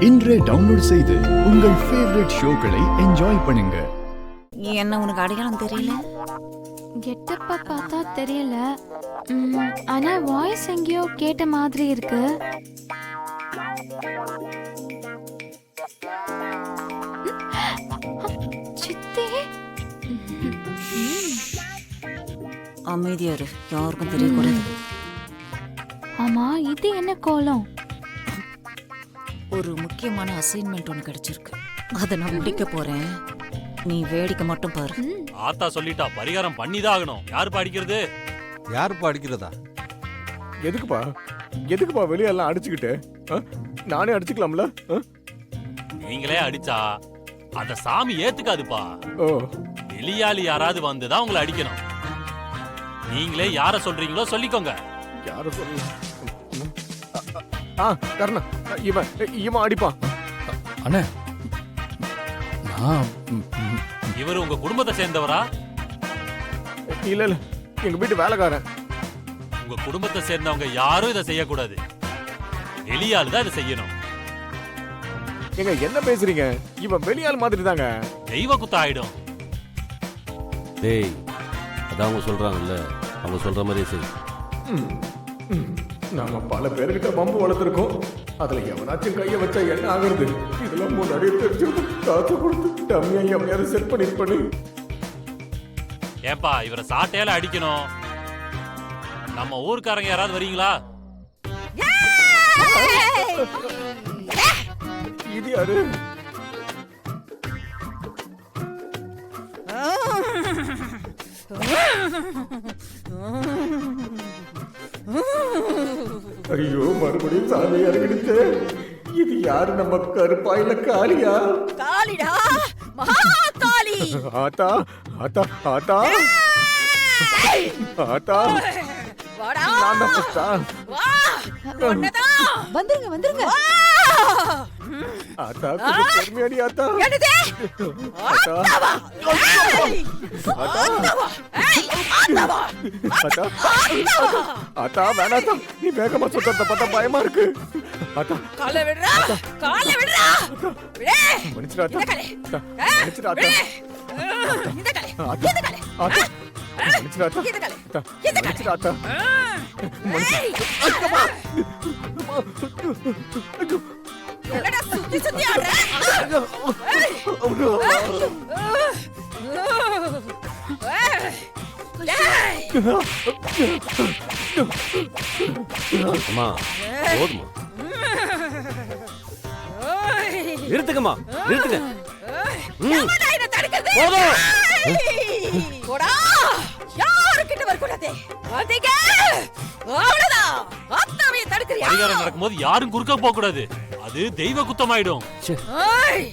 இன்றே டவுன்லோட் செய்து உங்கள் ஃபேவரட் ஷோக்களை என்ஜாய் பண்ணுங்க. என்ன உனக்கு அடையாளம் தெரியல? கெட்டப்ப பார்த்தா தெரியல. ஆனா வாய்ஸ் எங்கேயோ கேட்ட மாதிரி இருக்கு. சித்தி. அமைதியா இரு, யாருக்கும் தெரியக்கூடாது. ஆமா, இது என்ன கோலம்? ஒரு முக்கியமான அசைன்மெண்ட் ஒன்று கிடைச்சிருக்கு, அதை நான் முடிக்க போறேன். நீ வேடிக்கை மட்டும் பாரு. ஆத்தா சொல்லிட்டா, பரிகாரம் பண்ணிதான் ஆகணும். யாரு படிக்கிறது? யாருப்பா அடிக்கிறதா? எதுக்குப்பா வெளியெல்லாம் அடிச்சுக்கிட்டு? நானே அடிச்சுக்கலாம்ல? நீங்களே அடிச்சா அத சாமி ஏத்துக்காதுப்பா. ஓ, வெளியாளி யாராவது வந்துதான் உங்களை அடிக்கணும். நீங்களே யார சொல்றீங்களோ சொல்லிக்கோங்க. யார சொல்ல? கர்ணா, இவன் அடிப்பான். அண்ணே, நான் இவர் உங்க குடும்பத்தை சேர்ந்தவரா? இல்ல எங்க வீட்டு வேலைக்காரன். உங்க குடும்பத்தை சேர்ந்தவங்க யாரும் இதை செய்யக்கூடாது. வெளியாளு தான் இதை செய்யணும். எங்க என்ன பேசுறீங்க? இவன் வெளியாள் மாதிரி தாங்க. தெய்வ குத்தம் ஆயிடும். டேய், அதான் அவங்க சொல்றாங்கல்ல, அவங்க சொல்ற மாதிரியே செய். நாம பல பேர்கிட்ட பம்பு வளர்த்துருக்கோம். அதுல எவனாச்சும் கைய வச்சா என்ன ஆகுறது? இதெல்லாம் முன்னாடியே தெரிஞ்சு காசு கொடுத்து டம்மியா எவனையாவது செட் பண்ணி. ஏன்பா இவரை சாட்டையால அடிக்கணும்? நம்ம ஊர்க்காரங்க யாராவது வரீங்களா? இது யாரு? ஐயோ, மறுபடியும் சாமியா இருக்கு. இது யாரு? நம்ம கருப்பா இல்ல காளியா? காளிடா, மகா காளி. ஆத்தா ஆத்தா ஆத்தா ஆத்தா, வாடா, நான் தான் ஃபர்ஸ்டா. வா, ஒன்னதான் வந்துருங்க. ஆத்தா, கொஞ்சம் பொறுமையாடி ஆத்தா. என்னது? ஆத்தா ஆத்தாவா? ஆத்தா ஆத்தா, வேணாத்தா. நீ வேகமா சுத்தத்தை பார்த்தா பயமா இருக்கு. ஆத்தா, காலை விடுறா, காலை விடுறா. விடு. மன்னிச்சிடு ஆத்தா. ஆத்தா, மன்னிச்சிடு ஆத்தா. இந்த காலை, ஆத்தா, இந்த காலை. ஆத்தா, மன்னிச்சிடு ஆத்தா. இந்த காலை, ஆத்தா, இந்த காலை. மன்னிச்சிடு ஆத்தா. என்னடா சுத்தி ஆடுற? அம்மா, போதுமா? நிறுத்துக்கம்மா, நிறுத்துங்க. போதும். போடா, யாருக்கிட்ட வரக்கூடாது. அதீங்க, அவ்வளவுதான். அத்தாவையை தடுக்கிறியா? பரிகாரம் நடக்கும்போது யாரும் குறுக்க போக கூடாது. அது தெய்வ குத்தம் ஆயிடும். ஏய்.